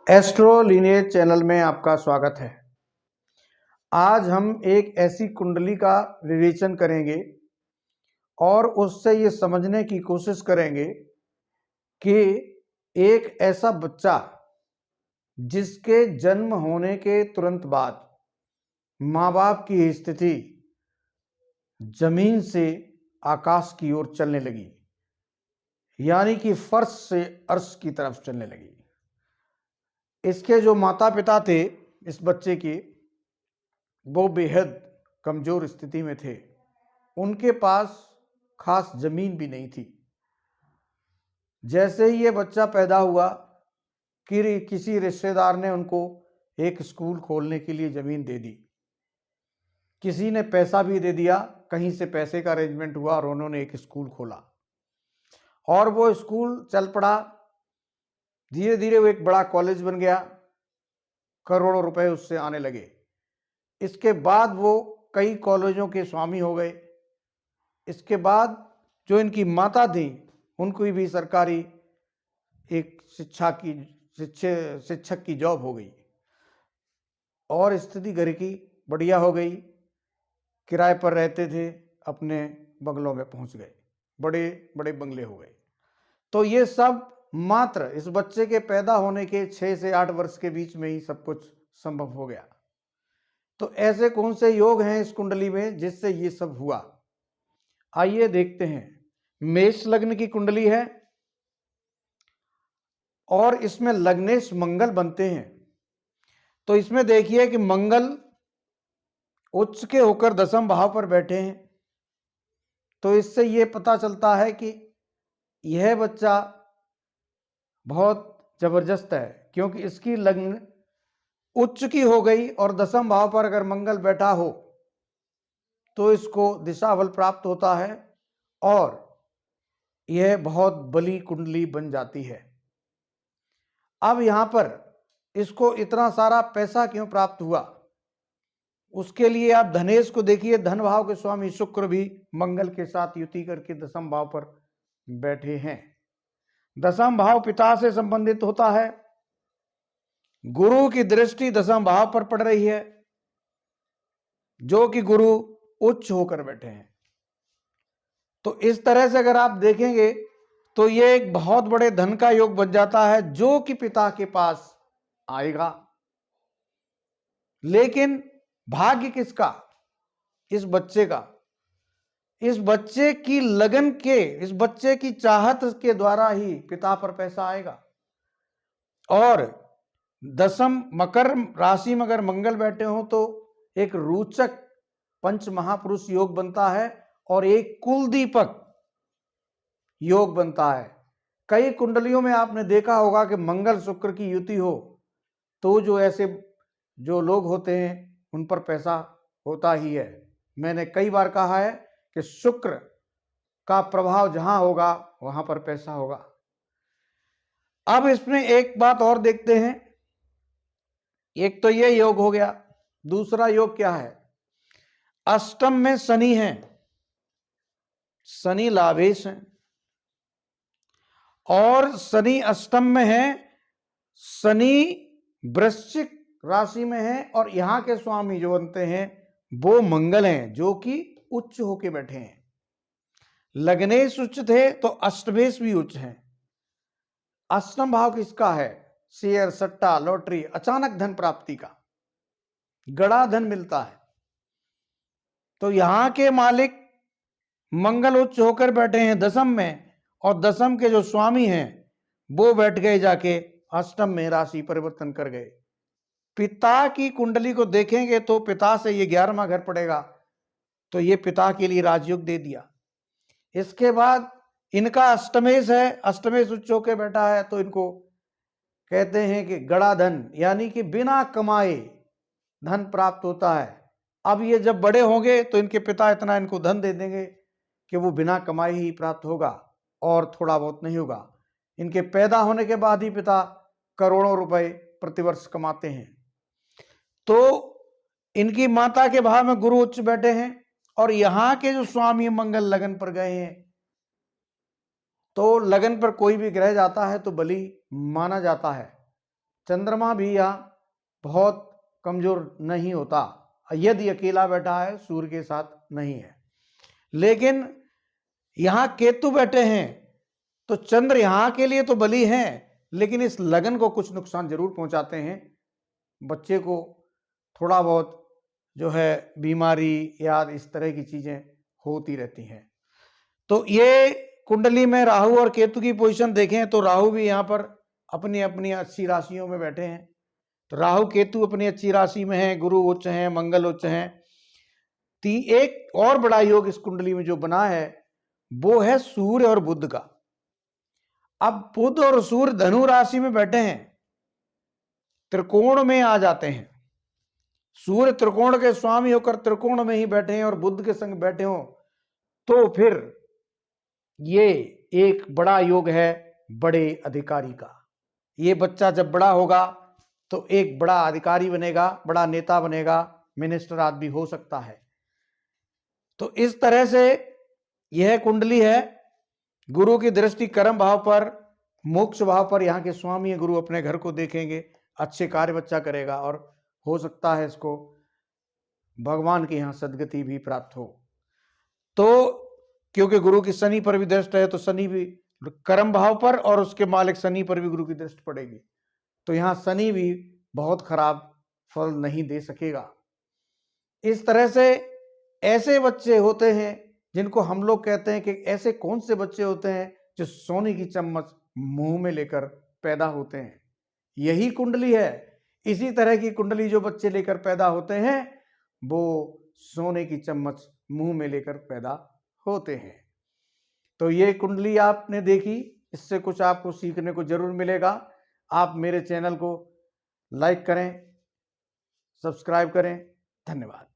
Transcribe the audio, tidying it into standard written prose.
Astro lineage channel में आपका स्वागत है। आज हम एक ऐसी कुंडली का विवेचन करेंगे और उससे ये समझने की कोशिश करेंगे कि एक ऐसा बच्चा जिसके जन्म होने के तुरंत बाद माँ बाप की स्थिति जमीन से आकाश की ओर चलने लगी, यानी कि फर्श से अर्श की तरफ चलने लगी। इसके जो माता पिता थे इस बच्चे के, वो बेहद कमजोर स्थिति में थे। उनके पास खास जमीन भी नहीं थी। जैसे ही ये बच्चा पैदा हुआ कि किसी रिश्तेदार ने उनको एक स्कूल खोलने के लिए जमीन दे दी। किसी ने पैसा भी दे दिया, कहीं से पैसे का अरेंजमेंट हुआ और उन्होंने एक स्कूल खोला और वो स्कूल चल पड़ा। धीरे धीरे वो एक बड़ा कॉलेज बन गया, करोड़ों रुपए उससे आने लगे। इसके बाद वो कई कॉलेजों के स्वामी हो गए। इसके बाद जो इनकी माता थी उनको भी सरकारी एक शिक्षक की जॉब हो गई और स्थिति घर की बढ़िया हो गई। किराए पर रहते थे, अपने बंगलों में पहुंच गए, बड़े बड़े बंगले हो गए। तो ये सब मात्र इस बच्चे के पैदा होने के 6 से 8 वर्ष के बीच में ही सब कुछ संभव हो गया। तो ऐसे कौन से योग हैं इस कुंडली में जिससे ये सब हुआ? आइए देखते हैं। मेष लग्न की कुंडली है और इसमें लग्नेश मंगल बनते हैं। तो इसमें देखिए कि मंगल उच्च के होकर दसम भाव पर बैठे हैं। तो इससे ये पता चलता है कि यह बच्चा बहुत जबरदस्त है, क्योंकि इसकी लग्न उच्च की हो गई और दसम भाव पर अगर मंगल बैठा हो तो इसको दिशा बल प्राप्त होता है और यह बहुत बली कुंडली बन जाती है। अब यहां पर इसको इतना सारा पैसा क्यों प्राप्त हुआ, उसके लिए आप धनेश को देखिए। धन भाव के स्वामी शुक्र भी मंगल के साथ युति करके दसम भाव पर बैठे हैं। दसम भाव पिता से संबंधित होता है। गुरु की दृष्टि दसम भाव पर पड़ रही है, जो कि गुरु उच्च होकर बैठे हैं। तो इस तरह से अगर आप देखेंगे तो ये एक बहुत बड़े धन का योग बन जाता है, जो कि पिता के पास आएगा। लेकिन भाग्य किसका? इस बच्चे का। इस बच्चे की लगन के, इस बच्चे की चाहत के द्वारा ही पिता पर पैसा आएगा। और दसम मकर राशि में अगर मंगल बैठे हो तो एक रोचक पंच महापुरुष योग बनता है और एक कुलदीपक योग बनता है। कई कुंडलियों में आपने देखा होगा कि मंगल शुक्र की युति हो तो जो ऐसे जो लोग होते हैं उन पर पैसा होता ही है। मैंने कई बार कहा है कि शुक्र का प्रभाव जहां होगा वहां पर पैसा होगा। अब इसमें एक बात और देखते हैं। एक तो ये योग हो गया, दूसरा योग क्या है? अष्टम में शनि है, शनि लाभेश है और शनि अष्टम में है। शनि वृश्चिक राशि में है और यहां के स्वामी जो बनते हैं वो मंगल हैं, जो कि उच्च होके बैठे हैं। लग्नेश उच्च थे तो अष्टमेश भी उच्च है। अष्टम भाव किसका है? शेयर, सट्टा, लॉटरी, अचानक धन प्राप्ति का, गड़ा धन मिलता है। तो यहां के मालिक मंगल उच्च होकर बैठे हैं दसम में, और दसम के जो स्वामी हैं वो बैठ गए जाके अष्टम में, राशि परिवर्तन कर गए। पिता की कुंडली को देखेंगे तो पिता से ये 11वां घर पड़ेगा, तो ये पिता के लिए राजयोग दे दिया। इसके बाद इनका अष्टमेश है, अष्टमेश उच्च होकर बैठा है, तो इनको कहते हैं कि गड़ा धन, यानी कि बिना कमाए धन प्राप्त होता है। अब ये जब बड़े होंगे तो इनके पिता इतना इनको धन दे देंगे कि वो बिना कमाए ही प्राप्त होगा और थोड़ा बहुत नहीं होगा। इनके पैदा होने के बाद ही पिता करोड़ों रुपए प्रतिवर्ष कमाते हैं। तो इनकी माता के भाव में गुरु उच्च बैठे हैं और यहां के जो स्वामी मंगल लगन पर गए हैं। तो लगन पर कोई भी ग्रह जाता है तो बली माना जाता है। चंद्रमा भी यहाँ बहुत कमजोर नहीं होता यदि अकेला बैठा है, सूर्य के साथ नहीं है। लेकिन यहां केतु बैठे हैं तो चंद्र यहां के लिए तो बली हैं, लेकिन इस लगन को कुछ नुकसान जरूर पहुंचाते हैं। बच्चे को थोड़ा बहुत जो है बीमारी या इस तरह की चीजें होती रहती हैं। तो ये कुंडली में राहु और केतु की पोजीशन देखें तो राहु भी यहाँ पर अपनी अपनी अच्छी राशियों में बैठे हैं। तो राहु केतु अपनी अच्छी राशि में है, गुरु उच्च है, मंगल उच्च है। एक और बड़ा योग इस कुंडली में जो बना है वो है सूर्य और बुध का। अब बुध और सूर्य धनु राशि में बैठे हैं, त्रिकोण में आ जाते हैं। सूर्य त्रिकोण के स्वामी होकर त्रिकोण में ही बैठे हैं और बुध के संग बैठे हो तो फिर ये एक बड़ा योग है बड़े अधिकारी का। ये बच्चा जब बड़ा होगा तो एक बड़ा अधिकारी बनेगा, बड़ा नेता बनेगा, मिनिस्टर आदि हो सकता है। तो इस तरह से यह कुंडली है। गुरु की दृष्टि कर्म भाव पर, मोक्ष भाव पर, यहाँ के स्वामी गुरु अपने घर को देखेंगे, अच्छे कार्य बच्चा करेगा और हो सकता है इसको भगवान के यहाँ सदगति भी प्राप्त हो। तो क्योंकि गुरु की शनि पर भी दृष्टि है तो शनि भी कर्म भाव पर और उसके मालिक शनि पर भी गुरु की दृष्टि पड़ेगी, तो यहाँ शनि भी बहुत खराब फल नहीं दे सकेगा। इस तरह से ऐसे बच्चे होते हैं जिनको हम लोग कहते हैं कि ऐसे कौन से बच्चे होते हैं जो सोने की चम्मच मुंह में लेकर पैदा होते हैं। यही कुंडली है। इसी तरह की कुंडली जो बच्चे लेकर पैदा होते हैं वो सोने की चम्मच मुंह में लेकर पैदा होते हैं। तो ये कुंडली आपने देखी, इससे कुछ आपको सीखने को जरूर मिलेगा। आप मेरे चैनल को लाइक करें, सब्सक्राइब करें। धन्यवाद।